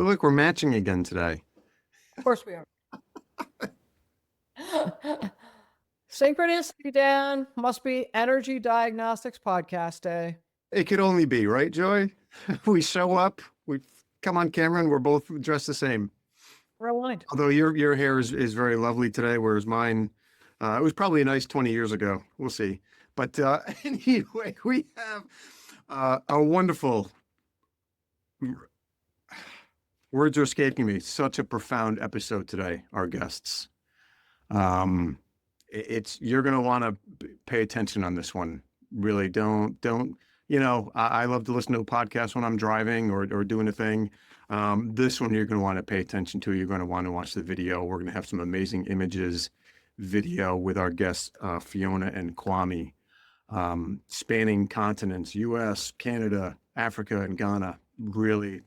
But look, we're matching again today. Of course we are. Synchronicity, Dan. Must be Energy Diagnostics Podcast Day. It could only be, right, Joy? We show up, we come on camera, and we're both dressed the same. Rewind. Although your hair is very lovely today, whereas mine, it was probably a nice 20 years ago. We'll see. But anyway, we have a wonderful, words are escaping me, such a profound episode today, our guests. You're going to want to pay attention on this one. Really don't, I love to listen to a podcast when I'm driving or doing a thing. This one you're going to want to pay attention to. You're going to want to watch the video. We're going to have some amazing images, video with our guests, Fiona and Kwame, spanning continents, US, Canada, Africa, and Ghana. Really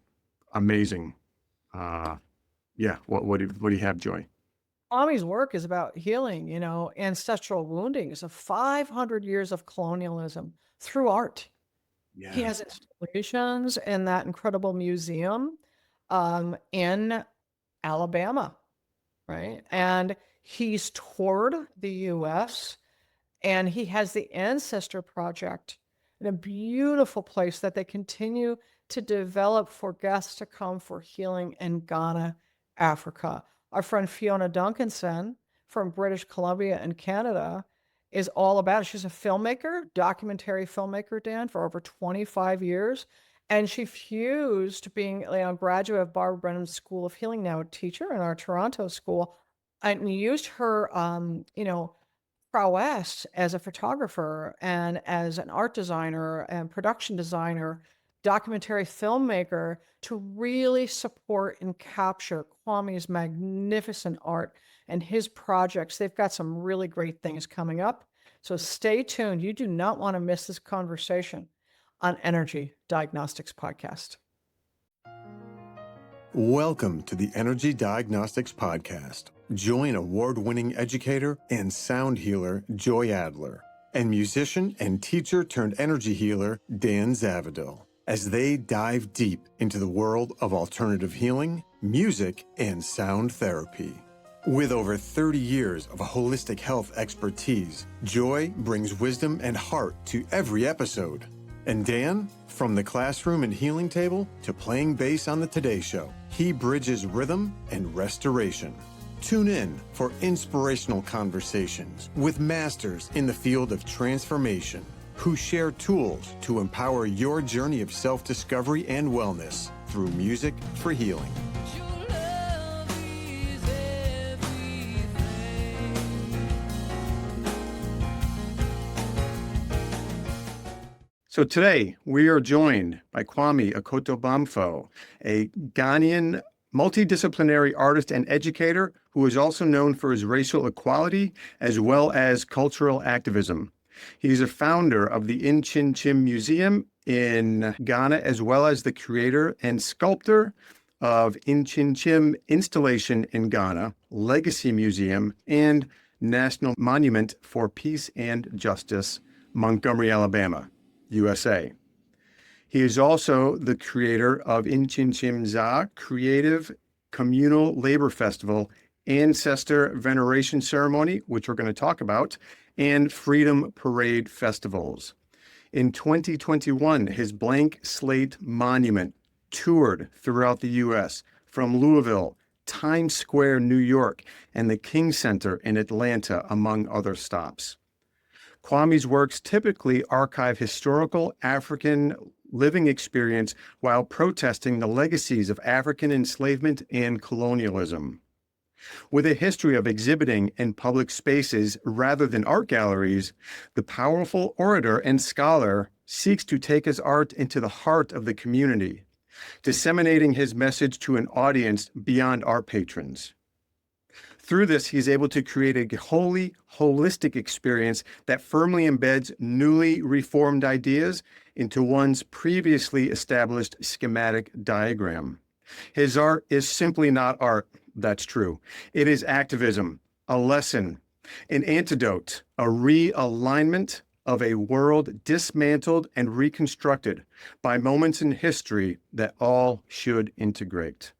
amazing. What do you have, Joy? Kwame's work is about healing, ancestral woundings of 500 years of colonialism through art. Yeah. He has installations in that incredible museum in Alabama, right? And he's toured the U.S., and he has the Ancestor Project in a beautiful place that they continue to develop for guests to come for healing in Ghana, Africa. Our friend Fiona Duncanson from British Columbia and Canada is all about it. She's a filmmaker, documentary filmmaker, Dan, for over 25 years. And she fused being a graduate of Barbara Brennan's School of Healing, now a teacher in our Toronto school, and used her, prowess as a photographer and as an art designer and production designer, documentary filmmaker to really support and capture Kwame's magnificent art and his projects. They've got some really great things coming up. So stay tuned. You do not want to miss this conversation on Energy Diagnostics Podcast. Welcome to the Energy Diagnostics Podcast. Join award-winning educator and sound healer Joy Adler and musician and teacher turned energy healer Dan Zavadil as they dive deep into the world of alternative healing, music, and sound therapy. With over 30 years of holistic health expertise, Joy brings wisdom and heart to every episode. And Dan, from the classroom and healing table to playing bass on the Today Show, he bridges rhythm and restoration. Tune in for inspirational conversations with masters in the field of transformation who share tools to empower your journey of self-discovery and wellness through music for healing. So today we are joined by Kwame Akoto-Bamfo, a Ghanaian multidisciplinary artist and educator who is also known for his racial equality as well as cultural activism. He's a founder of the Nkyinkyim Museum in Ghana, as well as the creator and sculptor of Nkyinkyim Installation in Ghana, Legacy Museum, and National Monument for Peace and Justice, Montgomery, Alabama, USA. He is also the creator of Nkyinkyim Creative Communal Labor Festival, Ancestor Veneration Ceremony, which we're going to talk about, and Freedom Parade festivals. In 2021, his Blank Slate Monument toured throughout the U.S. from Louisville, Times Square, New York, and the King Center in Atlanta, among other stops. Kwame's works typically archive historical African living experience while protesting the legacies of African enslavement and colonialism. With a history of exhibiting in public spaces rather than art galleries, the powerful orator and scholar seeks to take his art into the heart of the community, disseminating his message to an audience beyond art patrons. Through this, he's able to create a wholly holistic experience that firmly embeds newly reformed ideas into one's previously established schematic diagram. His art is simply not art, that's true. It is activism, a lesson, an antidote, a realignment of a world dismantled and reconstructed by moments in history that all should integrate.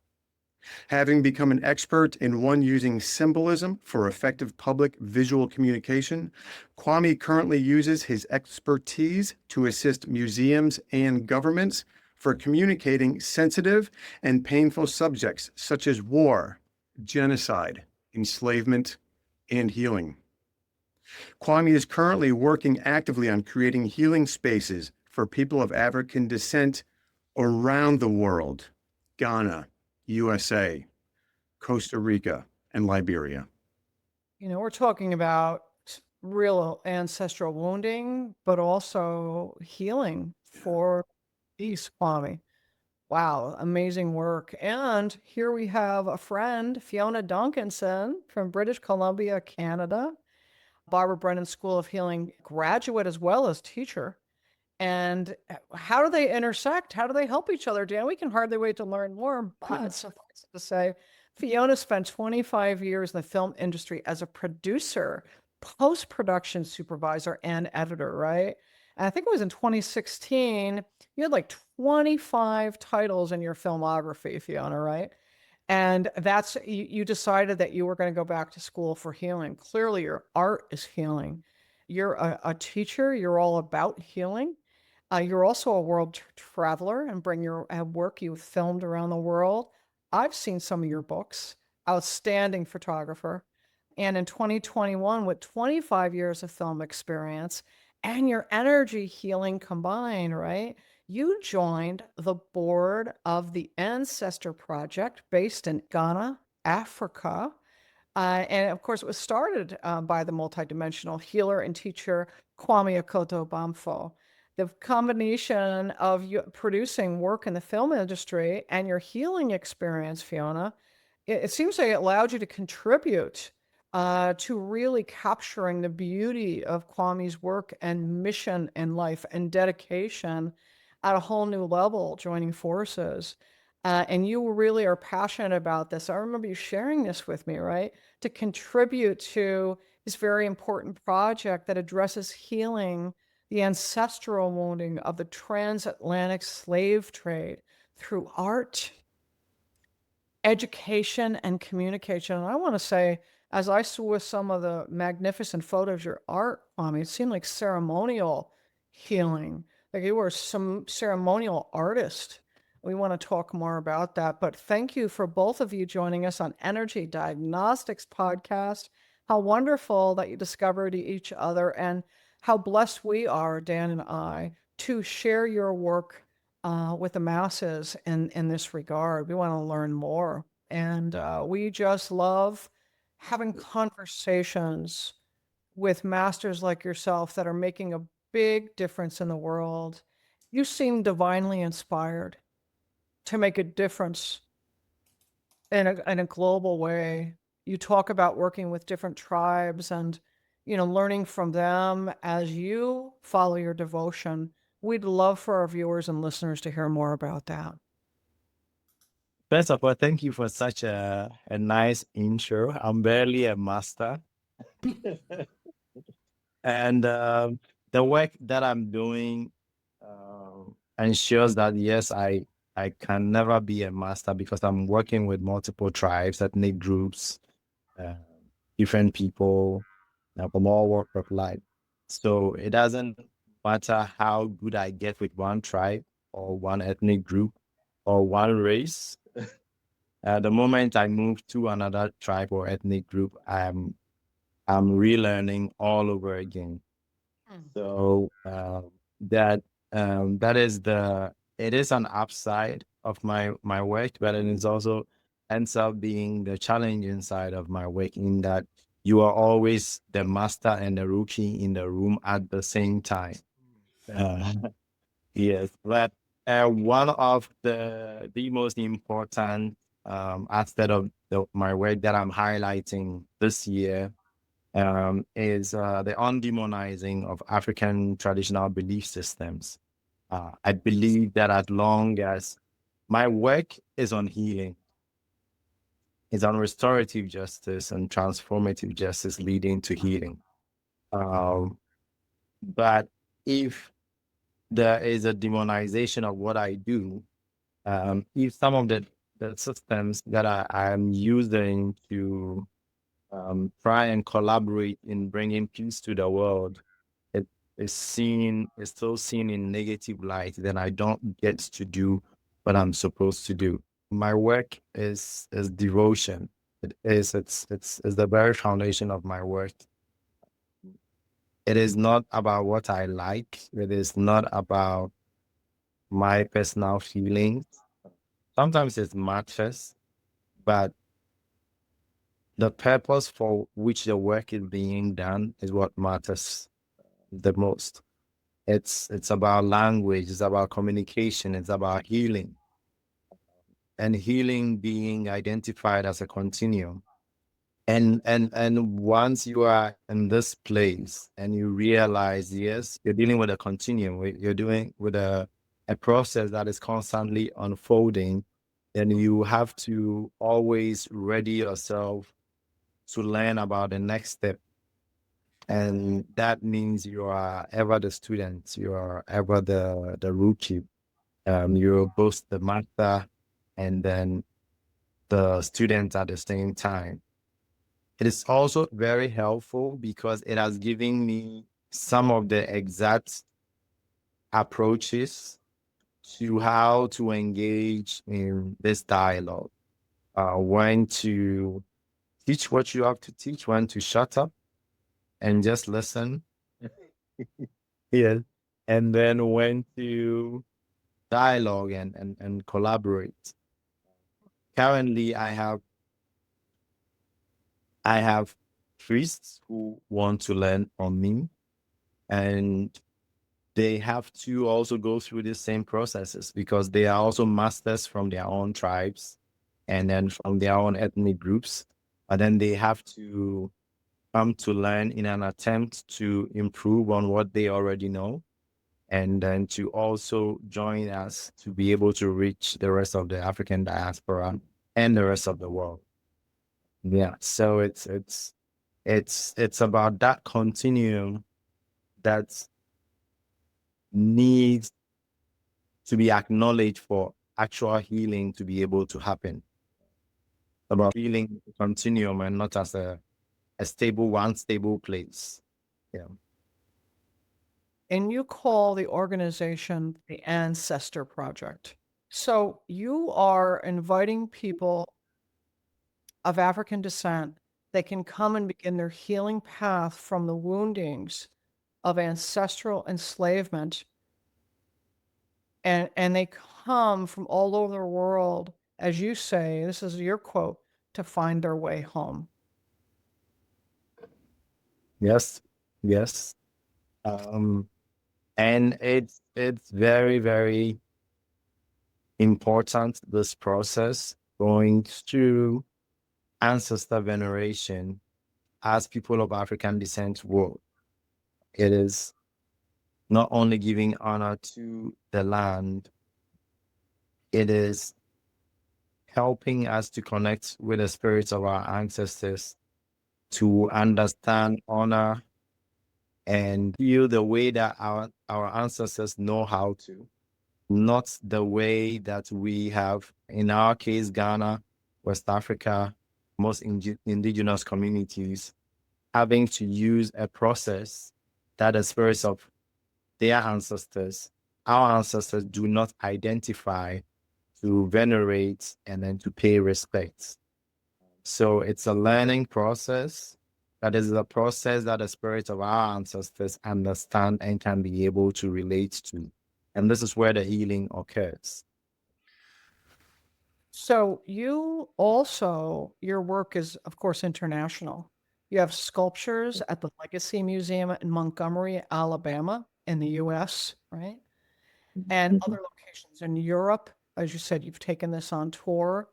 Having become an expert in one using symbolism for effective public visual communication, Kwame currently uses his expertise to assist museums and governments for communicating sensitive and painful subjects such as war, genocide, enslavement, and healing. Kwame is currently working actively on creating healing spaces for people of African descent around the world: Ghana, USA, Costa Rica, and Liberia. We're talking about real ancestral wounding, but also healing for peace, Kwame. Wow, amazing work. And here we have a friend, Fiona Duncanson from British Columbia, Canada, Barbara Brennan School of Healing graduate as well as teacher. And how do they intersect? How do they help each other, Dan? We can hardly wait to learn more. But suffice to say, Fiona spent 25 years in the film industry as a producer, post-production supervisor, and editor, right? And I think it was in 2016, you had like 25 titles in your filmography, Fiona, right? And that's, you decided that you were going to go back to school for healing. Clearly, your art is healing. You're a teacher, you're all about healing. You're also a world traveler and bring your work you've filmed around the world. I've seen some of your books, outstanding photographer. And in 2021, with 25 years of film experience and your energy healing combined, right? You joined the board of the Ancestor Project based in Ghana, Africa. And of course, it was started by the multidimensional healer and teacher Kwame Akoto-Bamfo. The combination of you producing work in the film industry and your healing experience, Fiona, it seems like it allowed you to contribute to really capturing the beauty of Kwame's work and mission in life and dedication at a whole new level, joining forces. And you really are passionate about this. I remember you sharing this with me, right? To contribute to this very important project that addresses healing the ancestral wounding of the transatlantic slave trade through art, education, and communication. And I want to say, as I saw some of the magnificent photos of your art, it seemed like ceremonial healing, like you were some ceremonial artist. We want to talk more about that. But thank you for both of you joining us on Energy Diagnostics Podcast. How wonderful that you discovered each other, and how blessed we are, Dan and I, to share your work with the masses in this regard. We want to learn more. And we just love having conversations with masters like yourself that are making a big difference in the world. You seem divinely inspired to make a difference in a global way. You talk about working with different tribes and, learning from them as you follow your devotion. We'd love for our viewers and listeners to hear more about that. First of all, thank you for such a nice intro. I'm barely a master. And the work that I'm doing ensures that, yes, I can never be a master, because I'm working with multiple tribes, ethnic groups, different people from all walks of life. So it doesn't matter how good I get with one tribe or one ethnic group or one race. The moment I move to another tribe or ethnic group, I'm relearning all over again. So that is it is an upside of my work, but it is also ends up being the challenging side of my work, in that you are always the master and the rookie in the room at the same time. Yes, but one of the most important aspect of my work that I'm highlighting this year is the undemonizing of African traditional belief systems. I believe that as long as my work is on healing, is on restorative justice and transformative justice leading to healing. But if there is a demonization of what I do, if some of the the systems that I am using to try and collaborate in bringing peace to the world, it is still seen in negative light, then I don't get to do what I'm supposed to do. My work is devotion. It's the very foundation of my work. It is not about what I like. It is not about my personal feelings. Sometimes it matters, but the purpose for which the work is being done is what matters the most. It's about language, it's about communication, it's about healing. And healing being identified as a continuum. And once you are in this place and you realize, yes, you're dealing with a continuum, you're doing with a process that is constantly unfolding, then you have to always ready yourself to learn about the next step. And that means you are ever the student, you are ever the rookie. You're both the master and then the student at the same time. It is also very helpful because it has given me some of the exact approaches to how to engage in this dialogue. When to teach what you have to teach, when to shut up and just listen. Yes. And then when to dialogue and collaborate. Currently, I have priests who want to learn from me, and they have to also go through the same processes because they are also masters from their own tribes and then from their own ethnic groups. But then they have to come to learn in an attempt to improve on what they already know, and then to also join us to be able to reach the rest of the African diaspora and the rest of the world. Yeah, so it's about that continuum that needs to be acknowledged for actual healing to be able to happen. About healing continuum and not as a one stable place. Yeah. And you call the organization the Ancestor Project. So you are inviting people of African descent that can come and begin their healing path from the woundings of ancestral enslavement. And they come from all over the world, as you say, this is your quote, to find their way home. Yes. Yes. And it's very, very important, this process, going through ancestor veneration as people of African descent would. It is not only giving honor to the land, it is helping us to connect with the spirits of our ancestors, to understand, honor, and feel the way that our ancestors know how to, not the way that we have, in our case, Ghana, West Africa, most indigenous communities, having to use a process that the spirits of their ancestors, our ancestors, do not identify, to venerate and then to pay respect. So it's a learning process. That is a process that the spirits of our ancestors understand and can be able to relate to. And this is where the healing occurs. So you also, your work is, of course, international. You have sculptures at the Legacy Museum in Montgomery, Alabama, in the US, right? And other locations in Europe. As you said, you've taken this on tour.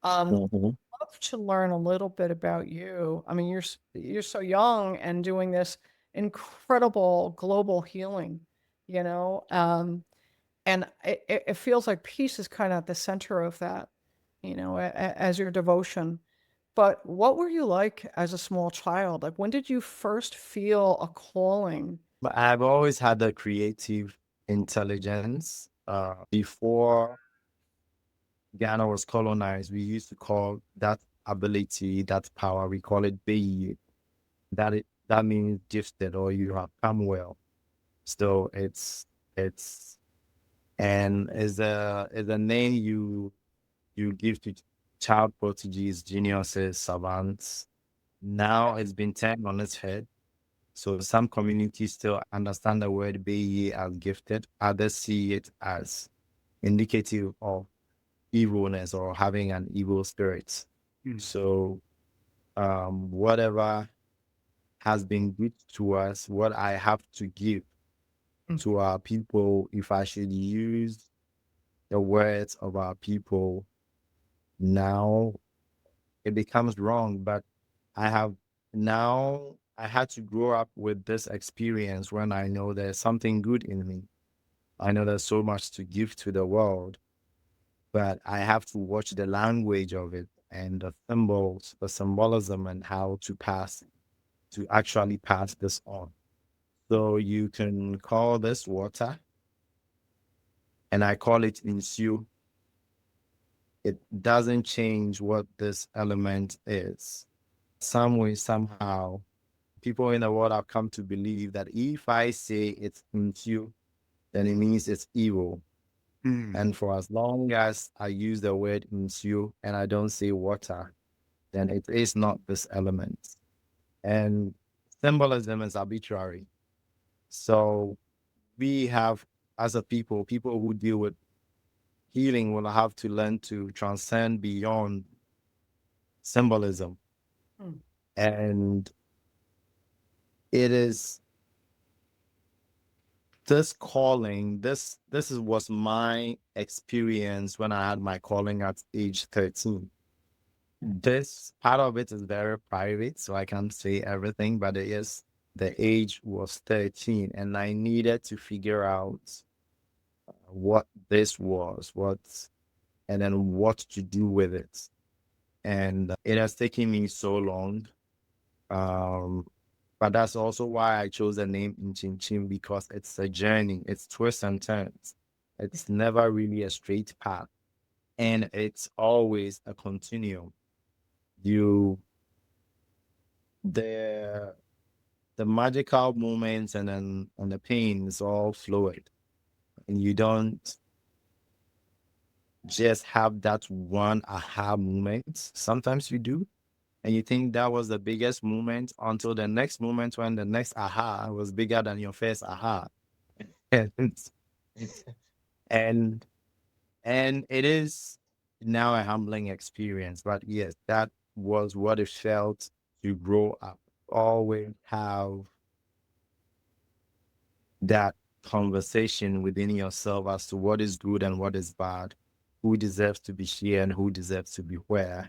I'd love to learn a little bit about you. I mean, you're so young and doing this incredible global healing, you know, and it feels like peace is kind of at the center of that, you know, as your devotion. But what were you like as a small child? Like, when did you first feel a calling? But I've always had a creative intelligence. Before Ghana was colonized, we used to call that ability, that power, we call it Beyi. That means gifted, or you have come well. So it's and is a name you give to child prodigies, geniuses, savants. Now it's been turned on its head. So some communities still understand the word Beyi as gifted. Others see it as indicative of evilness or having an evil spirit. So whatever has been good to us, what I have to give to our people, if I should use the words of our people now, it becomes wrong. But I had to grow up with this experience when I know there's something good in me. I know there's so much to give to the world, but I have to watch the language of it and the symbols, the symbolism, and how to actually pass this on. So you can call this water, and I call it insu. It doesn't change what this element is. Some way, somehow, people in the world have come to believe that if I say it's insu, then it means it's evil. And for as long as I use the word insu and I don't say water, then it is not this element. And symbolism is arbitrary. So we have, as a people who deal with healing will have to learn to transcend beyond symbolism. And it is this calling, this was my experience when I had my calling at age 13. This part of it is very private, so I can't say everything, but it is, the age was 13, and I needed to figure out what this was, and then what to do with it. And it has taken me so long. But that's also why I chose the name Nkyinkyim, because it's a journey. It's twists and turns. It's never really a straight path. And it's always a continuum. The magical moments and the pain is all fluid. And you don't just have that one aha moment. Sometimes you do. And you think that was the biggest moment until the next moment when the next aha was bigger than your first aha. and it is now a humbling experience. But yes, that was what it felt to grow up. Always have that conversation within yourself as to what is good and what is bad, who deserves to be here and who deserves to be where.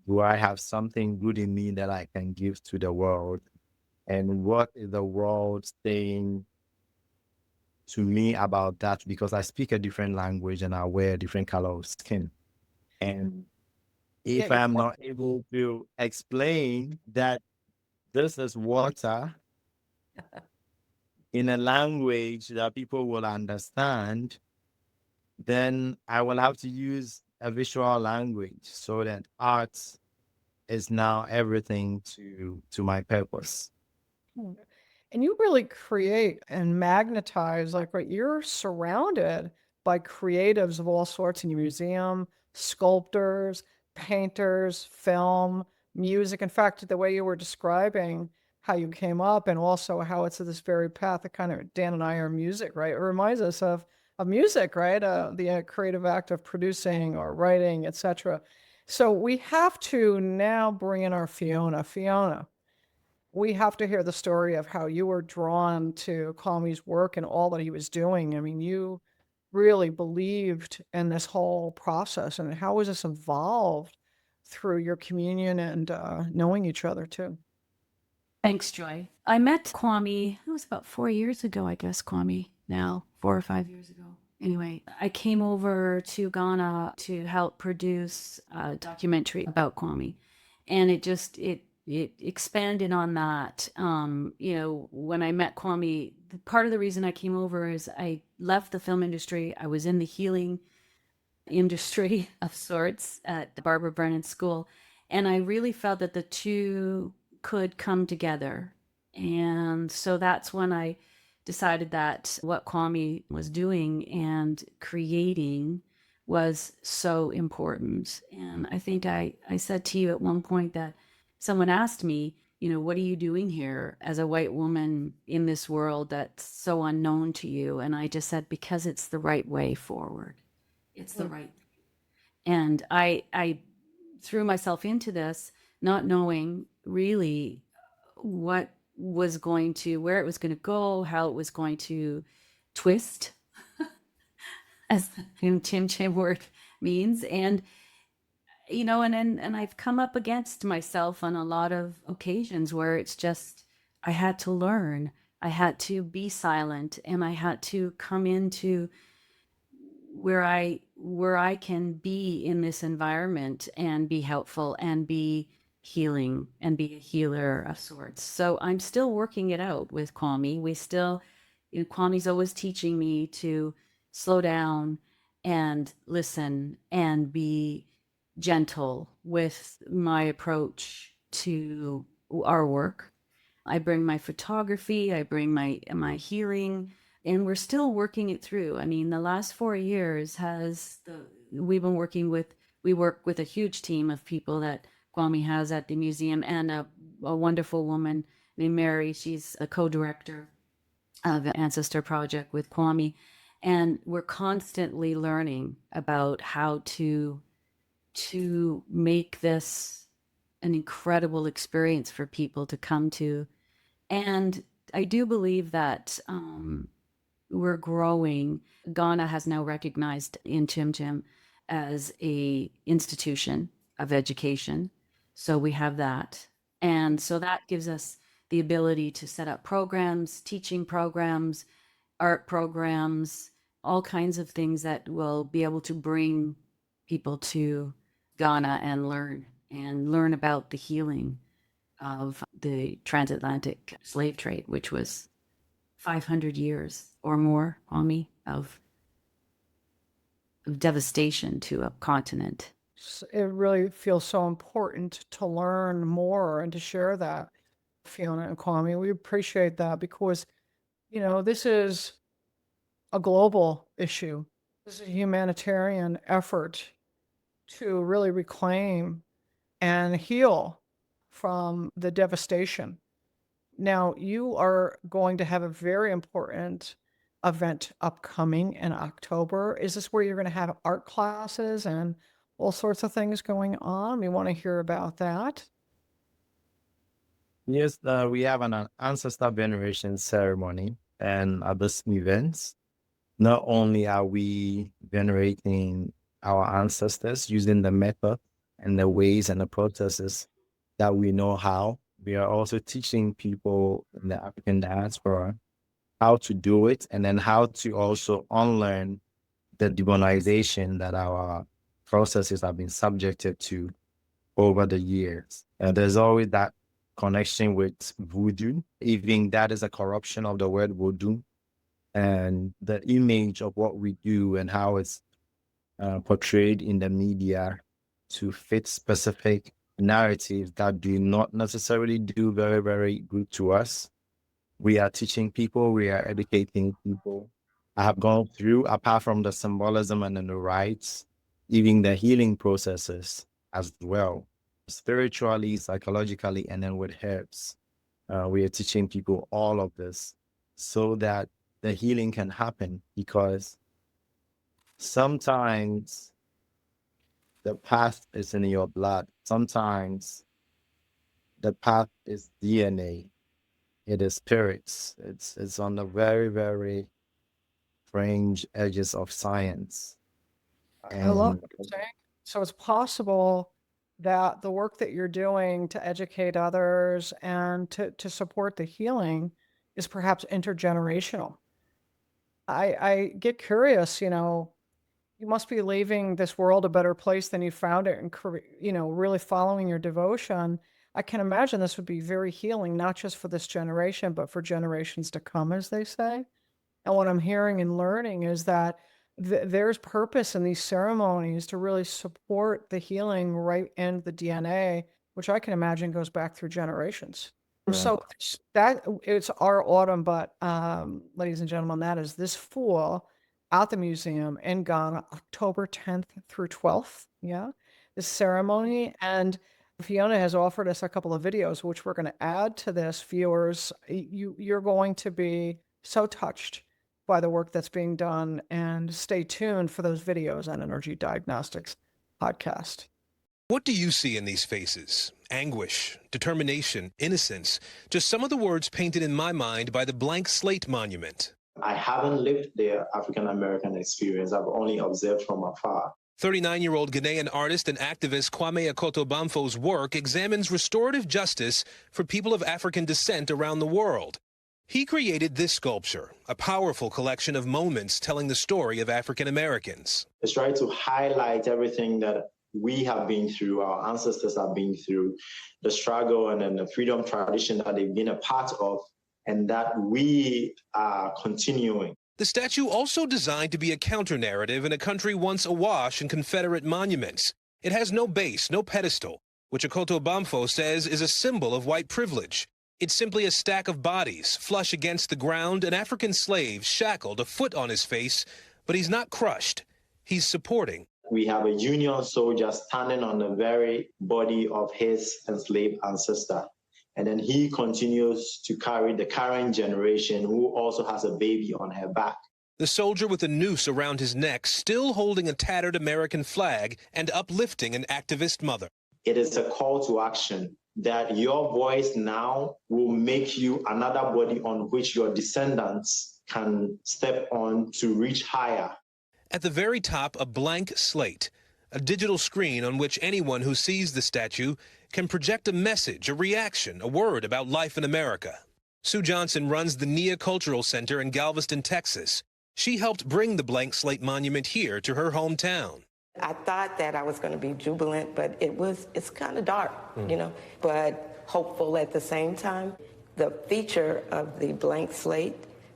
Do I have something good in me that I can give to the world? And what is the world saying to me about that? Because I speak a different language and I wear a different color of skin. And if I'm not able to explain that this is water in a language that people will understand, then I will have to use a visual language so that art is now everything to my purpose. And you really create and magnetize, like, right, you're surrounded by creatives of all sorts in your museum, sculptors, painters, film, music. In fact, the way you were describing how you came up and also how it's this very path that kind of, Dan and I are music, right? It reminds us of music, right? The creative act of producing or writing, etc. So we have to now bring in our Fiona. Fiona, we have to hear the story of how you were drawn to Kwame's work and all that he was doing. I mean, you really believed in this whole process, and how was this evolved through your communion and knowing each other too? Thanks, Joy. I met Kwame, it was about 4 years ago, I guess, Kwame, now 4 or 5 years ago. Anyway, I came over to Ghana to help produce a documentary about Kwame. And it expanded on that. When I met Kwame, part of the reason I came over is I left the film industry. I was in the healing industry of sorts at the Barbara Brennan School. And I really felt that the two could come together. And so that's when I decided that what Kwame was doing and creating was so important. And I think I said to you at one point that someone asked me, what are you doing here as a white woman in this world that's so unknown to you? And I just said, because it's the right way forward. It's the right. And I threw myself into this, not knowing really where it was going to go, how it was going to twist, as the Nkyinkyim word means. And, and I've come up against myself on a lot of occasions where it's just, I had to learn, I had to be silent, and I had to come into where I can be in this environment and be helpful and be healing and be a healer of sorts. So I'm still working it out with Kwame. Kwame's always teaching me to slow down and listen and be gentle with my approach to our work. I bring my photography, I bring my healing, and we're still working it through. I mean, the last 4 years we work with a huge team of people that Kwame has at the museum, and a wonderful woman named Mary. She's a co-director of the Ancestor Project with Kwame. And we're constantly learning about how to make this an incredible experience for people to come to. And I do believe that we're growing. Ghana has now recognized Nkyinkyim as a institution of education. So we have that. And so that gives us the ability to set up programs, teaching programs, art programs, all kinds of things that will be able to bring people to Ghana and learn about the healing of the transatlantic slave trade, which was 500 years or more, Kwame, of devastation to a continent. It really feels so important to learn more and to share that, Fiona and Kwame. We appreciate that because, this is a global issue. This is a humanitarian effort to really reclaim and heal from the devastation. Now, you are going to have a very important event upcoming in October. Is this where you're going to have art classes and all sorts of things going on? We want to hear about that. Yes, we have an Ancestor Veneration Ceremony, and at this event, not only are we venerating our ancestors using the method and the ways and the processes that we know how, we are also teaching people in the African diaspora how to do it, and then how to also unlearn the demonization that our processes have been subjected to over the years. There's always that connection with voodoo, even that is a corruption of the word voodoo, and the image of what we do and how it's portrayed in the media to fit specific narratives that do not necessarily do very, very good to us. We are teaching people, we are educating people. I have gone through, apart from the symbolism and then the rites, even the healing processes as well, spiritually, psychologically, and then with herbs. We are teaching people all of this so that the healing can happen, because sometimes the path is in your blood. Sometimes the path is DNA. It is spirits. It's on the very, very fringe edges of science. I love what you're saying. So it's possible that the work that you're doing to educate others and to support the healing is perhaps intergenerational. I get curious, you must be leaving this world a better place than you found it, and really following your devotion. I can imagine this would be very healing, not just for this generation, but for generations to come, as they say. And what I'm hearing and learning is that there's purpose in these ceremonies to really support the healing right in the DNA, which I can imagine goes back through generations. Yeah. So that it's our autumn, but ladies and gentlemen, that is this fall at the museum in Ghana, October 10th through 12th. Yeah, this ceremony. And Fiona has offered us a couple of videos, which we're going to add to this. Viewers, you're going to be so touched by the work that's being done, and stay tuned for those videos on Energy Diagnostics Podcast. What do you see in these faces? Anguish, determination, innocence, just some of the words painted in my mind by the blank slate monument. I haven't lived the African-American experience. I've only observed from afar. 39-year-old Ghanaian artist and activist Kwame Akoto-Bamfo's work examines restorative justice for people of African descent around the world. He created this sculpture, a powerful collection of moments telling the story of African Americans. It's trying to highlight everything that we have been through, our ancestors have been through, the struggle and then the freedom tradition that they've been a part of, and that we are continuing. The statue also designed to be a counter-narrative in a country once awash in Confederate monuments. It has no base, no pedestal, which Akoto-Bamfo says is a symbol of white privilege. It's simply a stack of bodies, flush against the ground, an African slave shackled, a foot on his face, but he's not crushed. He's supporting. We have a Union soldier standing on the very body of his enslaved ancestor. And then he continues to carry the current generation who also has a baby on her back. The soldier with a noose around his neck, still holding a tattered American flag and uplifting an activist mother. It is a call to action that your voice now will make you another body on which your descendants can step on to reach higher. At the very top, a blank slate, a digital screen on which anyone who sees the statue can project a message, a reaction, a word about life in America. Sue Johnson runs the NIA Cultural Center in Galveston, Texas. She helped bring the blank slate monument here to her hometown. I thought that I was going to be jubilant, but it's kind of dark, but hopeful at the same time. The feature of the blank slate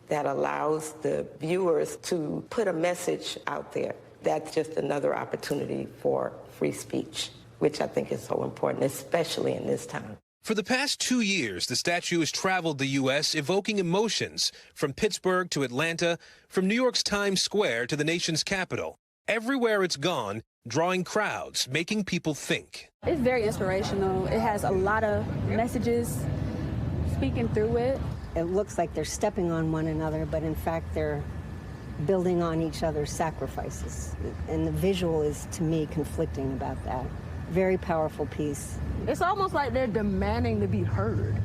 that allows the viewers to put a message out there, that's just another opportunity for free speech, which I think is so important, especially in this time. For the past 2 years, the statue has traveled the U.S., evoking emotions from Pittsburgh to Atlanta, from New York's Times Square to the nation's capital. Everywhere it's gone, drawing crowds, making people think. It's very inspirational. It has a lot of messages speaking through it. It looks like they're stepping on one another, but in fact they're building on each other's sacrifices. And the visual is, to me, conflicting about that. Very powerful piece. It's almost like they're demanding to be heard,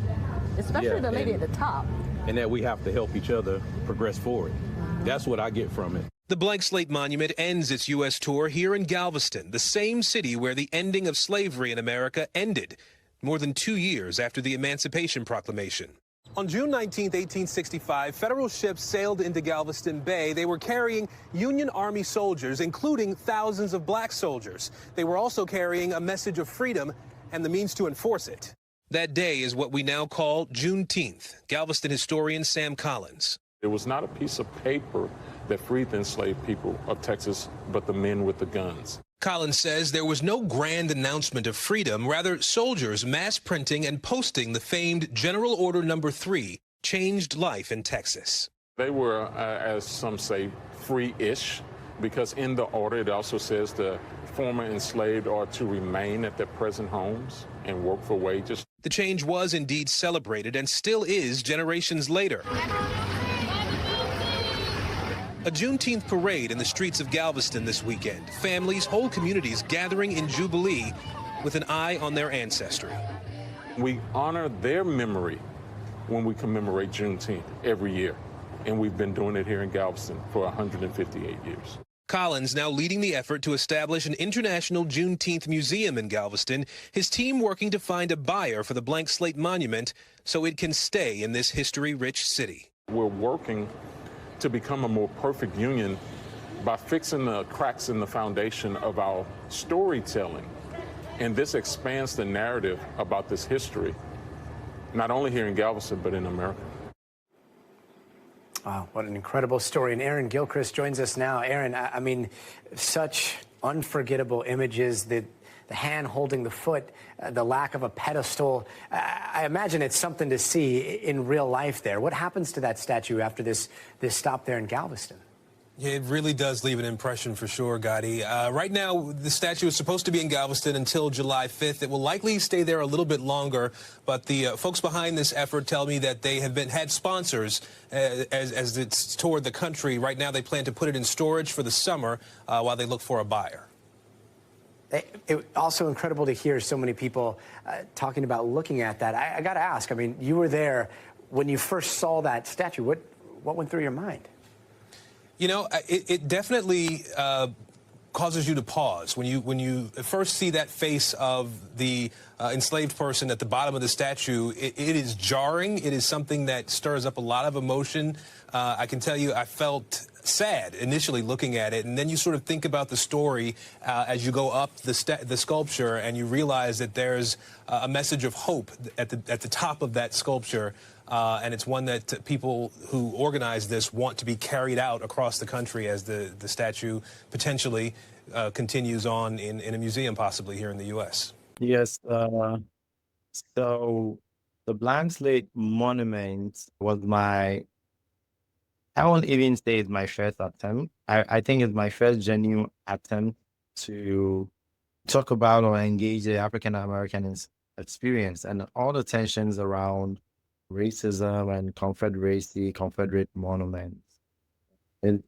especially the lady at the top. And that we have to help each other progress forward. That's what I get from it. The blank slate monument ends its U.S. tour here in Galveston, the same city where the ending of slavery in America ended more than 2 years after the Emancipation Proclamation. On June 19, 1865, federal ships sailed into Galveston Bay. They were carrying Union Army soldiers, including thousands of black soldiers. They were also carrying a message of freedom and the means to enforce it. That day is what we now call Juneteenth. Galveston historian Sam Collins. It was not a piece of paper that freed the enslaved people of Texas, but the men with the guns. Collins says there was no grand announcement of freedom, rather soldiers mass printing and posting the famed General Order No. 3 changed life in Texas. They were, as some say, free-ish, because in the order it also says the former enslaved are to remain at their present homes and work for wages. The change was indeed celebrated and still is generations later. A Juneteenth parade in the streets of Galveston this weekend. Families, whole communities gathering in Jubilee with an eye on their ancestry. We honor their memory when we commemorate Juneteenth every year, and we've been doing it here in Galveston for 158 years. Collins now leading the effort to establish an international Juneteenth museum in Galveston, his team working to find a buyer for the blank slate monument so it can stay in this history-rich city. We're working to become a more perfect union by fixing the cracks in the foundation of our storytelling. And this expands the narrative about this history, not only here in Galveston, but in America. Wow, what an incredible story. And Aaron Gilchrist joins us now. Aaron, I mean, such unforgettable images, the hand holding the foot, the lack of a pedestal. I imagine it's something to see in real life there. What happens to that statue after this stop there in Galveston? Yeah, it really does leave an impression for sure, Gotti. Right now, the statue is supposed to be in Galveston until July 5th. It will likely stay there a little bit longer, but the folks behind this effort tell me that they have had sponsors as it's toured the country. Right now, they plan to put it in storage for the summer while they look for a buyer. It also incredible to hear so many people talking about looking at that. I got to ask, I mean, you were there when you first saw that statue. What went through your mind? You know, it definitely causes you to pause when you first see that face of the enslaved person at the bottom of the statue. It is jarring. It is something that stirs up a lot of emotion. I can tell you, I felt sad initially looking at it, and then you sort of think about the story as you go up the sculpture, and you realize that there's a message of hope at the top of that sculpture. And it's one that people who organize this want to be carried out across the country as the statue potentially continues on in a museum, possibly here in the U.S. Yes. So the Blank Slate Monument was I won't even say it's my first attempt. I think it's my first genuine attempt to talk about or engage the African American experience and all the tensions around racism and Confederacy, Confederate monuments. It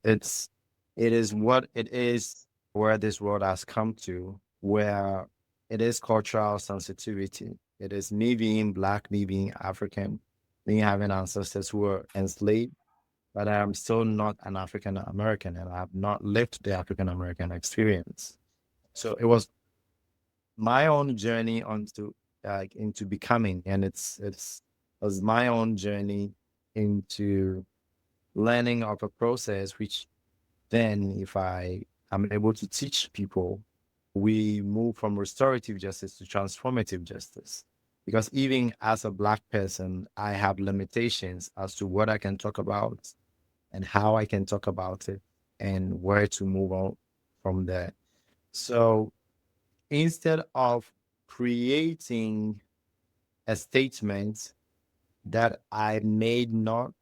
is what it is where this world has come to, where it is cultural sensitivity. It is me being Black, me being African, me having ancestors who were enslaved, but I am still not an African American, and I have not lived the African American experience. So it was my own journey into becoming, and it was my own journey into learning of a process, which then, if I am able to teach people, we move from restorative justice to transformative justice. Because even as a Black person, I have limitations as to what I can talk about and how I can talk about it and where to move on from there. So instead of creating a statement that I may not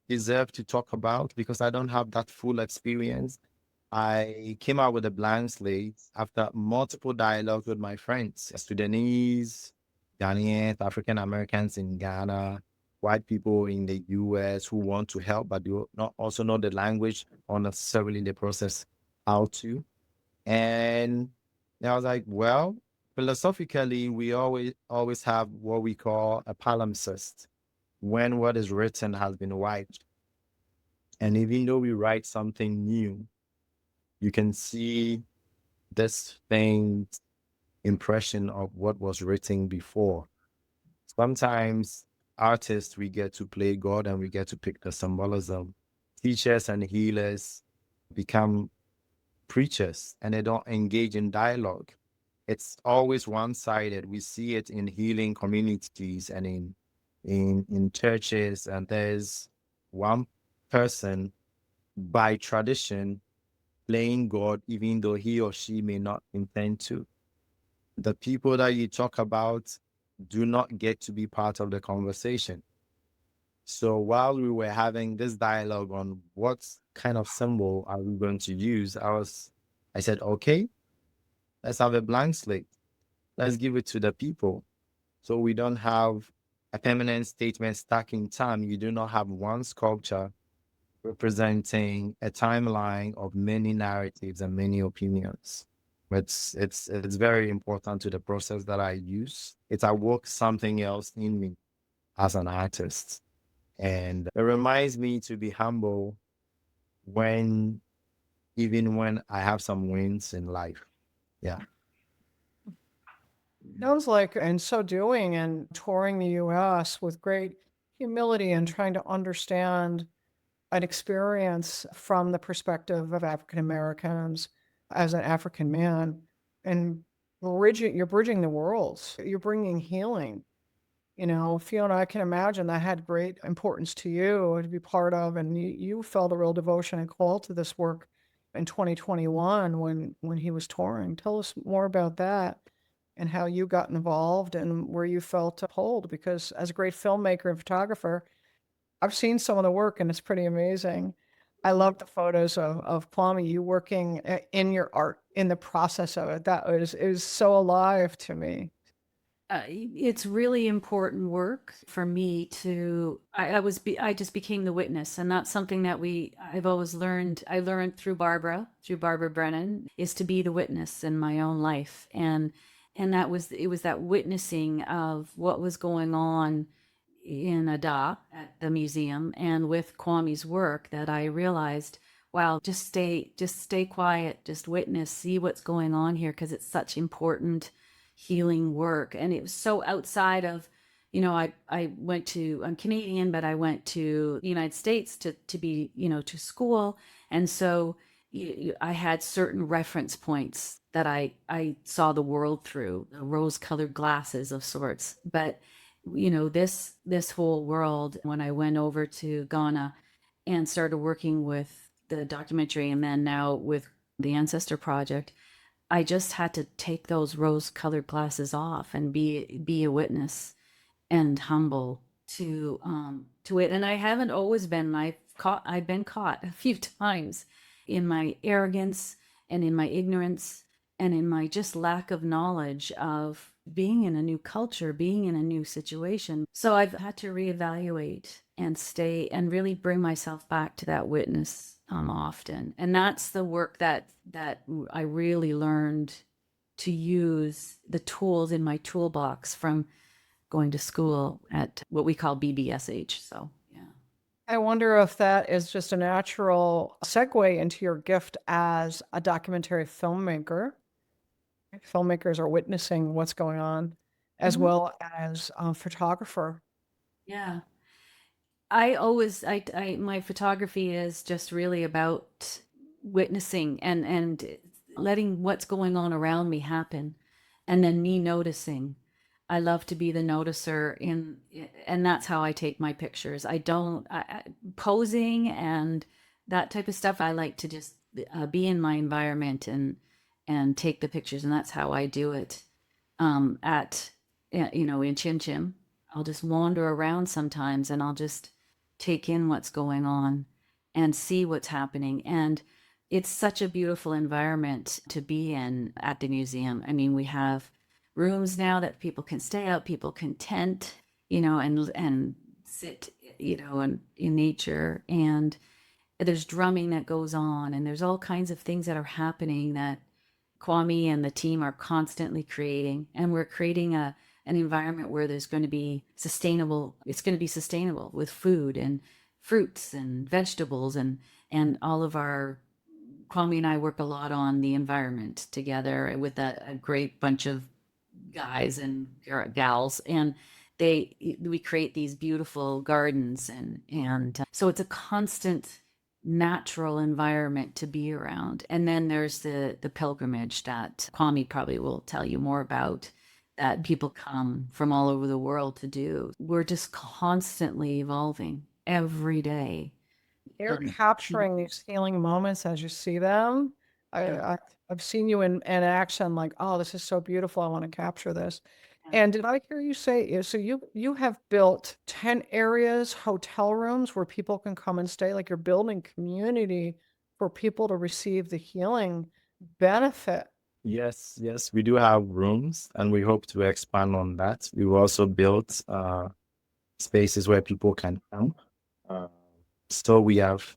deserve to talk about because I don't have that full experience, I came out with a blank slate after multiple dialogues with my friends, Sudanese, Ghanaian, African Americans in Ghana, white people in the US who want to help but do not also know the language or necessarily the process how to. And I was like, well, philosophically, we always have what we call a palimpsest, when what is written has been wiped. And even though we write something new, you can see this faint impression of what was written before. Sometimes artists, we get to play God and we get to pick the symbolism. Teachers and healers become preachers and they don't engage in dialogue. It's always one-sided. We see it in healing communities and in churches, and there's one person by tradition playing God, even though he or she may not intend to. The people that you talk about do not get to be part of the conversation. So while we were having this dialogue on what kind of symbol are we going to use, I said, okay, let's have a blank slate. Let's give it to the people. So we don't have a permanent statement stuck in time. You do not have one sculpture representing a timeline of many narratives and many opinions. It's very important to the process that I use. It awoke something else in me as an artist. And it reminds me to be humble even when I have some wins in life. Yeah. Sounds like, in so doing and touring the U.S. with great humility and trying to understand an experience from the perspective of African Americans as an African man, and you're bridging the worlds. You're bringing healing Fiona, I can imagine that had great importance to you to be part of, and you felt a real devotion and call to this work in 2021 when he was touring. Tell us more about that and how you got involved and where you felt to hold, because as a great filmmaker and photographer, I've seen some of the work and it's pretty amazing. I love the photos of Kwame, you working in your art, in the process of it. It was so alive to me. It's really important work for me to. I just became the witness, and that's something that I've always learned. I learned through Barbara Brennan, is to be the witness in my own life, and it was that witnessing of what was going on in Ada at the museum and with Kwame's work that I realized, wow, just stay quiet, just witness, see what's going on here, because it's such important healing work. And it was so outside of, I'm Canadian, but I went to the United States to be, to school. And so I had certain reference points that I saw the world through, rose-colored glasses of sorts. But this whole world, when I went over to Ghana and started working with the documentary and then now with the Ancestor Project, I just had to take those rose-colored glasses off and be a witness and humble to it. And I haven't always been. I've been caught a few times in my arrogance and in my ignorance and in my just lack of knowledge of being in a new culture, being in a new situation. So I've had to reevaluate and stay and really bring myself back to that witness often. And that's the work that I really learned to use the tools in my toolbox from going to school at what we call BBSH. So, yeah. I wonder if that is just a natural segue into your gift as a documentary filmmaker. Filmmakers are witnessing what's going on, as well as a photographer. Yeah. My photography is just really about witnessing and letting what's going on around me happen, and then me noticing. I love to be the noticer and that's how I take my pictures. Posing and that type of stuff. I like to just be in my environment and take the pictures, and that's how I do it. In Nkyinkyim, I'll just wander around sometimes and I'll just take in what's going on and see what's happening. And it's such a beautiful environment to be in at the museum. I mean, we have rooms now that people can stay out, people can tent, and sit, in nature. And there's drumming that goes on, and there's all kinds of things that are happening that Kwame and the team are constantly creating. And we're creating an environment where there's going to be sustainable. It's going to be sustainable with food and fruits and vegetables and all of our. Kwame and I work a lot on the environment together with a great bunch of guys and gals, and we create these beautiful gardens and so it's a constant natural environment to be around. And then there's the pilgrimage that Kwame probably will tell you more about, that people come from all over the world to do. We're just constantly evolving every day. You're capturing these healing moments as you see them. I've seen you in action, like, oh, this is so beautiful. I want to capture this. And did I hear you say, so you have built 10 areas, hotel rooms where people can come and stay, like you're building community for people to receive the healing benefit. Yes, we do have rooms, and we hope to expand on that. We've also built spaces where people can come. So we have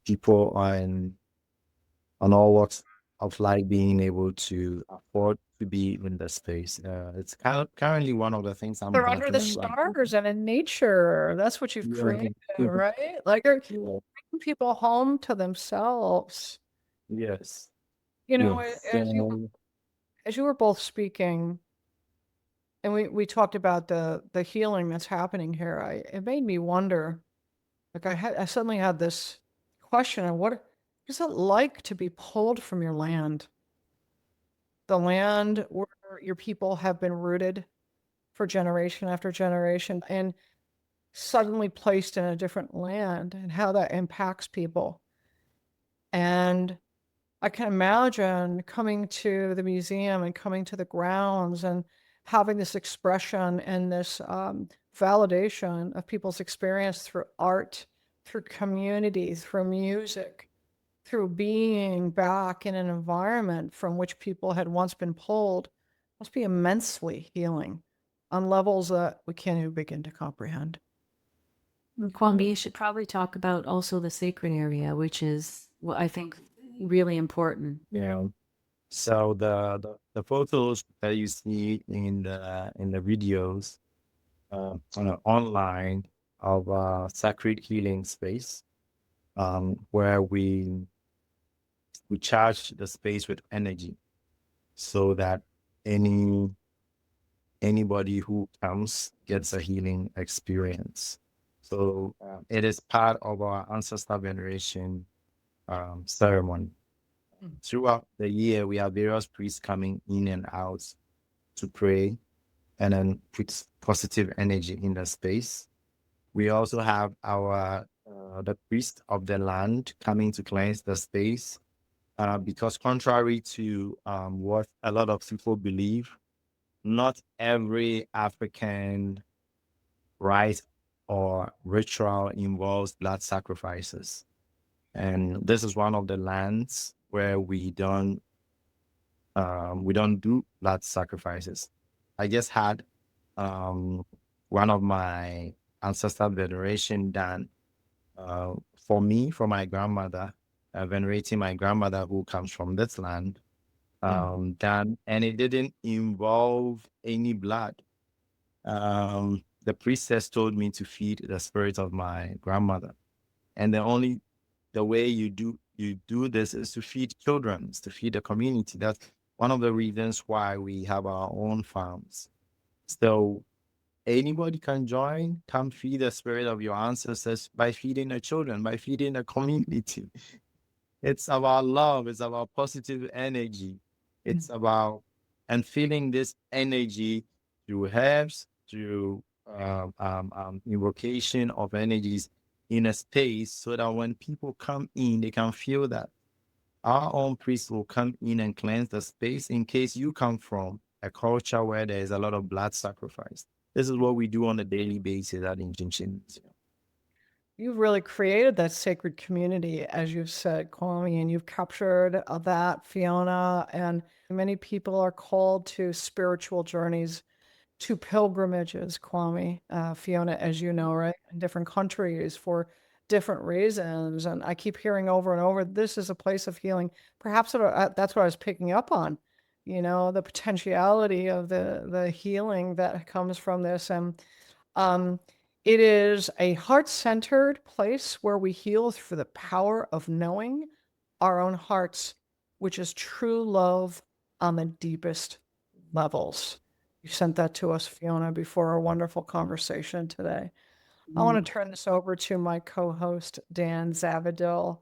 people on all walks of life being able to afford to be in the space. It's currently one of the things They're under the stars and in nature. That's what you've created, right? Like you're bringing people home to themselves. Yes. As you were both speaking, and we talked about the healing that's happening here, it made me wonder. Like I suddenly had this question of what is it like to be pulled from your land? The land where your people have been rooted for generation after generation and suddenly placed in a different land and how that impacts people. And I can imagine coming to the museum and coming to the grounds and having this expression and this validation of people's experience through art, through community, through music, through being back in an environment from which people had once been pulled, must be immensely healing on levels that we can't even begin to comprehend. Kwame, you should probably talk about also the sacred area, which is what I think really important. Yeah. So the photos that you see in the videos online of a sacred healing space, where we charge the space with energy, so that anybody who comes gets a healing experience. So it is part of our Ancestor Veneration Ceremony. Throughout the year, we have various priests coming in and out to pray and then put positive energy in the space. We also have our the priest of the land coming to cleanse the space, because contrary to what a lot of people believe, not every African rite or ritual involves blood sacrifices. And this is one of the lands where we don't do blood sacrifices. I just had one of my ancestor veneration done for me, for my grandmother, venerating my grandmother who comes from this land, done, and it didn't involve any blood. The priestess told me to feed the spirit of my grandmother, and the way you do this is to feed children, is to feed the community. That's one of the reasons why we have our own farms. So anybody can join, come feed the spirit of your ancestors by feeding the children, by feeding the community. It's about love, it's about positive energy. It's about, and feeling this energy through herbs, through invocation of energies in a space, so that when people come in, they can feel that our own priests will come in and cleanse the space in case you come from a culture where there is a lot of blood sacrifice. This is what we do on a daily basis at Nkyinkyim Museum. You've really created that sacred community, as you've said, Kwame, and you've captured that, Fiona, and many people are called to spiritual journeys, to pilgrimages, Kwame, Fiona, as you know, right, in different countries for different reasons. And I keep hearing over and over, this is a place of healing. Perhaps that's what I was picking up on, the potentiality of the healing that comes from this. And it is a heart-centered place where we heal through the power of knowing our own hearts, which is true love on the deepest levels. You sent that to us, Fiona, before our wonderful conversation today. I want to turn this over to my co-host, Dan Zavadil.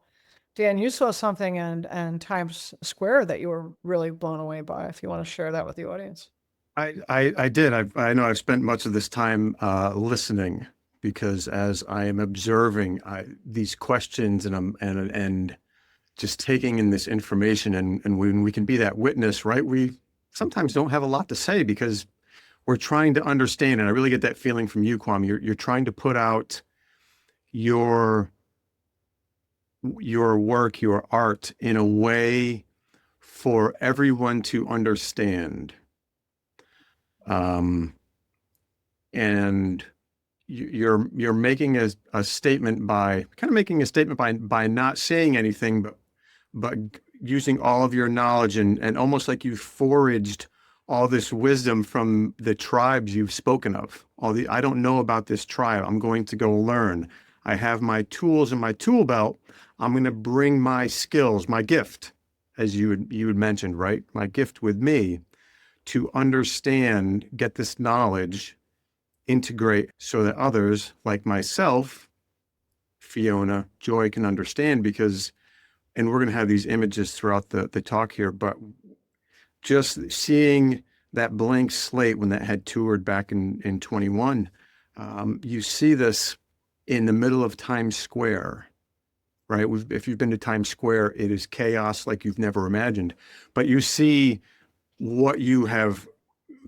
Dan, you saw something in Times Square that you were really blown away by, if you want to share that with the audience. I did. I know I've spent much of this time listening, because as I am observing these questions and just taking in this information, and when we can be that witness, right? We sometimes don't have a lot to say because we're trying to understand, and I really get that feeling from you, Kwame. You're trying to put out your work, your art, in a way for everyone to understand. And you're making a statement by not saying anything, but using all of your knowledge and almost like you foraged all this wisdom from the tribes you've spoken of. I don't know about this tribe. I'm going to go learn. I have my tools in my tool belt. I'm going to bring my skills, my gift, as you had mentioned, right? My gift with me to understand, get this knowledge, integrate so that others like myself, Fiona, Joy, can understand, and we're going to have these images throughout the talk here, but just seeing that blank slate when that had toured back in 21. You see this in the middle of Times Square, right? If you've been to Times Square, it is chaos like you've never imagined. But you see what you have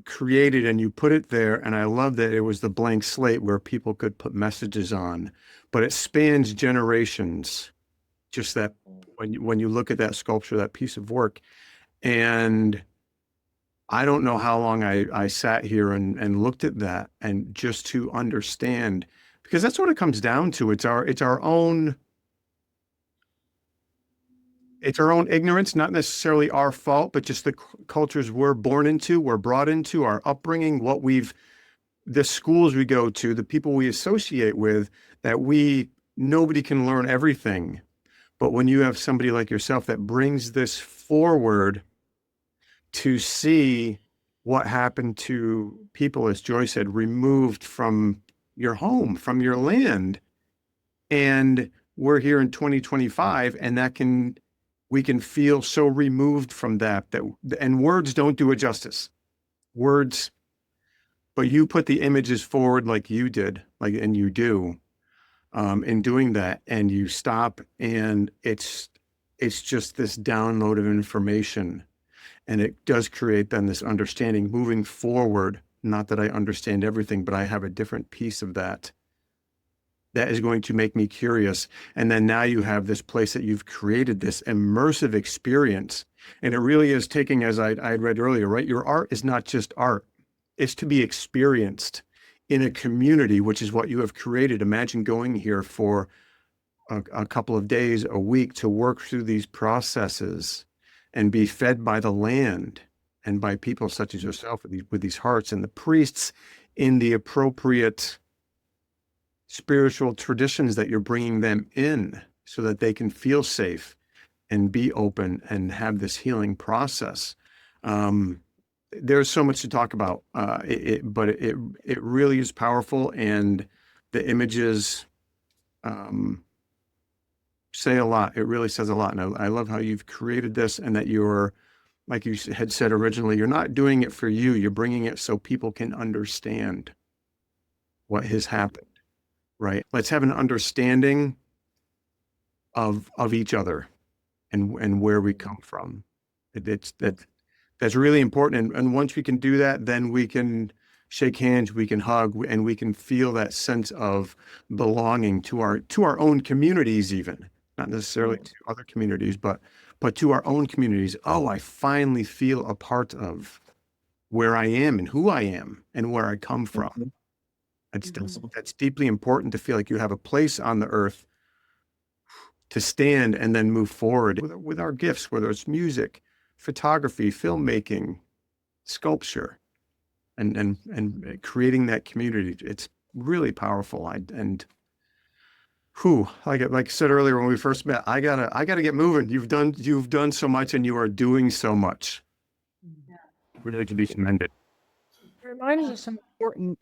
created and you put it there. And I love that it was the blank slate where people could put messages on, but it spans generations. Just that when you look at that sculpture, that piece of work. And I don't know how long I sat here and looked at that, and just to understand, because that's what it comes down to. It's our own ignorance, not necessarily our fault, but just the cultures we're born into, we're brought into, our upbringing, the schools we go to, the people we associate with, that nobody can learn everything. But when you have somebody like yourself that brings this forward to see what happened to people, as Joy said, removed from your home, from your land. And we're here in 2025, and we can feel so removed from that, and words don't do it justice. Words, but you put the images forward like you did, and you do, in doing that, and you stop, and it's just this download of information. And it does create then this understanding moving forward. Not that I understand everything, but I have a different piece of that is going to make me curious. And then now you have this place that you've created, this immersive experience. And it really is taking, as I had read earlier, right? Your art is not just art. It's to be experienced in a community, which is what you have created. Imagine going here for a couple of days, a week, to work through these processes and be fed by the land and by people such as yourself with these hearts, and the priests in the appropriate spiritual traditions that you're bringing them in so that they can feel safe and be open and have this healing process. There's so much to talk about, but it really is powerful, and the images say a lot. It really says a lot. And I love how you've created this, and that you're, like you had said originally, you're not doing it for you. You're bringing it so people can understand what has happened, right? Let's have an understanding of each other and where we come from. That's really important. And once we can do that, then we can shake hands, we can hug, and we can feel that sense of belonging to our own communities, even. Not necessarily to other communities, but to our own communities. Oh, I finally feel a part of where I am and who I am and where I come from. That's deeply important, to feel like you have a place on the earth to stand and then move forward with our gifts, whether it's music, photography, filmmaking, sculpture, and creating that community. It's really powerful. Like I said earlier when we first met, I gotta get moving. You've done so much, and you are doing so much. Really to be commended. It reminds us how important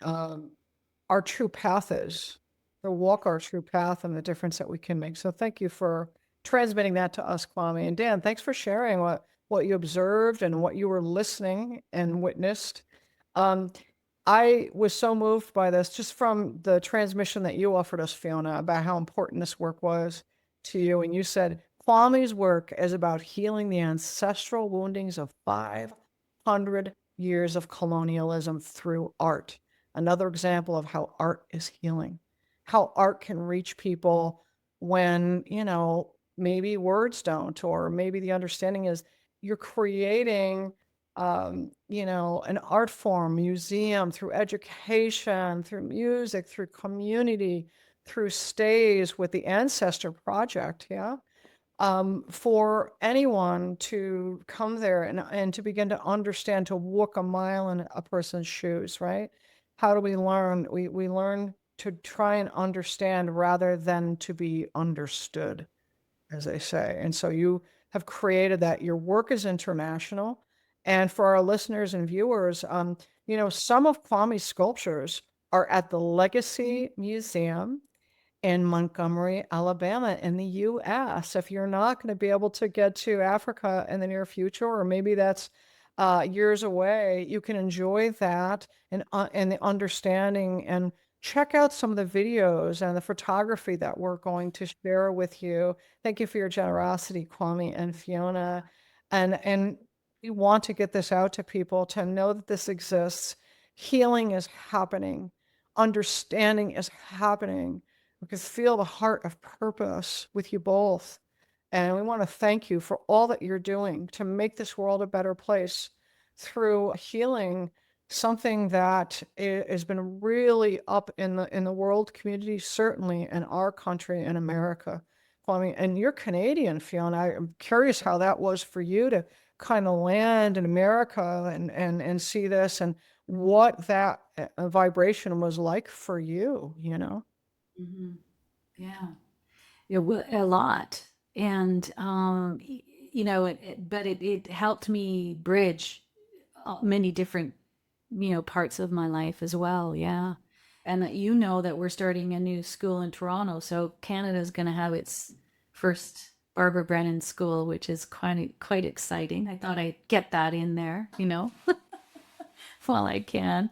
our true path is, to walk our true path and the difference that we can make. So thank you for transmitting that to us, Kwame. And Dan, thanks for sharing what you observed and what you were listening and witnessed. I was so moved by this, just from the transmission that you offered us, Fiona, about how important this work was to you. And you said Kwame's work is about healing the ancestral woundings of 500 years of colonialism through art. Another example of how art is healing, how art can reach people when, maybe words don't, or maybe the understanding is you're creating an art form, museum, through education, through music, through community, through stays with the Ancestor Project, for anyone to come there and to begin to understand, to walk a mile in a person's shoes, right? How do we learn? We learn to try and understand rather than to be understood, as they say. And so you have created that. Your work is international. And for our listeners and viewers, some of Kwame's sculptures are at the Legacy Museum in Montgomery, Alabama, in the U.S. If you're not going to be able to get to Africa in the near future, or maybe that's years away, you can enjoy that and the understanding, and check out some of the videos and the photography that we're going to share with you. Thank you for your generosity, Kwame and Fiona. And we want to get this out to people to know that this exists. Healing is happening. Understanding is happening. We can feel the heart of purpose with you both. And we want to thank you for all that you're doing to make this world a better place through healing, something that has been really up in the world community, certainly in our country in America. Kwame, and you're Canadian, Fiona. I'm curious how that was for you to kind of land in America and see this, and what that vibration was like for you, you know? Mm-hmm. Yeah. A lot. And, you know, but it helped me bridge many different, you know, parts of my life as well. Yeah. And you know that we're starting a new school in Toronto. So Canada is going to have its first Barbara Brennan school, which is quite exciting. I thought I'd get that in there, you know, while I can.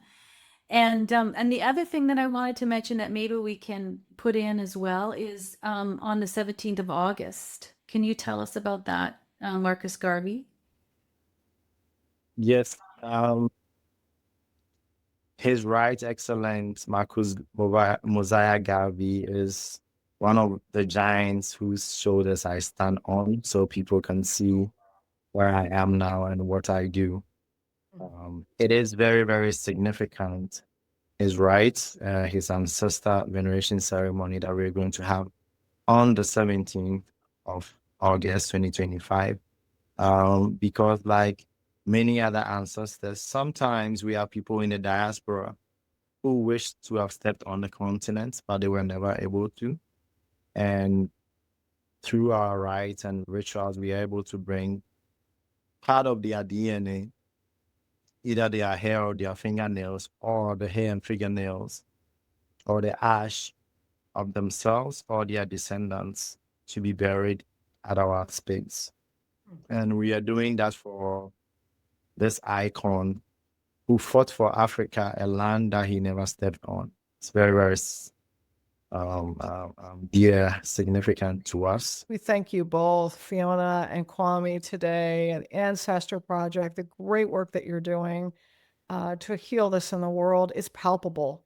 And the other thing that I wanted to mention that maybe we can put in as well is on the 17th of August. Can you tell us about that, Marcus Garvey? Yes. His Right Excellence Marcus Mosiah Garvey is one of the giants whose shoulders I stand on, so people can see where I am now and what I do. It is very, very significant. His rites, his Ancestor Veneration Ceremony that we're going to have on the 17th of August 2025. Because like many other ancestors, sometimes we have people in the diaspora who wish to have stepped on the continent, but they were never able to. And through our rites and rituals, we are able to bring part of their DNA, either their hair or their fingernails, or the hair and fingernails, or the ash of themselves or their descendants, to be buried at our space. And we are doing that for this icon who fought for Africa, a land that he never stepped on. It's very, very dear, significant to us. We thank you both, Fiona and Kwame, today, and Ancestor Project, the great work that you're doing to heal this in the world. It's palpable.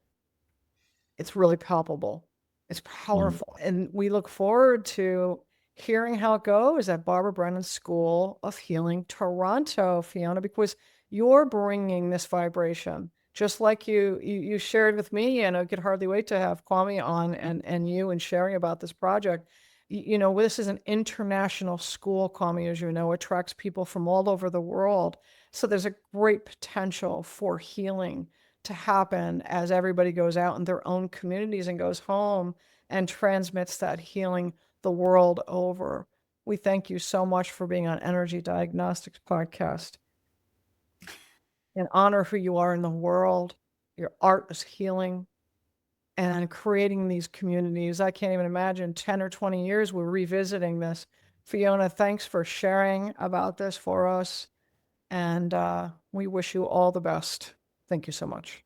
It's really palpable. It's powerful. And we look forward to hearing how it goes at Barbara Brennan School of Healing Toronto, Fiona, because you're bringing this vibration, just like you shared with me, and I could hardly wait to have Kwame on and you and sharing about this project. You know, this is an international school, Kwame, as you know, attracts people from all over the world. So there's a great potential for healing to happen as everybody goes out in their own communities and goes home and transmits that healing the world over. We thank you so much for being on Energy Diagnostics Podcast. And honor who you are in the world. Your art is healing and creating these communities. I can't even imagine 10 or 20 years we're revisiting this. Fiona, thanks for sharing about this for us. And we wish you all the best. Thank you so much.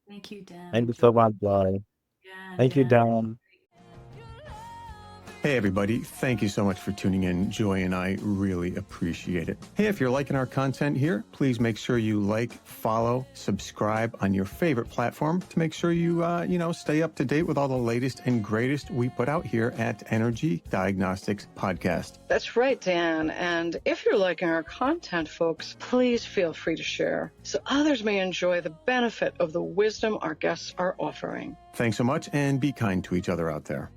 Thank you, Dan. Thank you so much, Joy. Yeah, Thank you, Dan. Hey, everybody. Thank you so much for tuning in. Joy and I really appreciate it. Hey, if you're liking our content here, please make sure you like, follow, subscribe on your favorite platform to make sure you, stay up to date with all the latest and greatest we put out here at Energy Diagnostics Podcast. That's right, Dan. And if you're liking our content, folks, please feel free to share so others may enjoy the benefit of the wisdom our guests are offering. Thanks so much, and be kind to each other out there.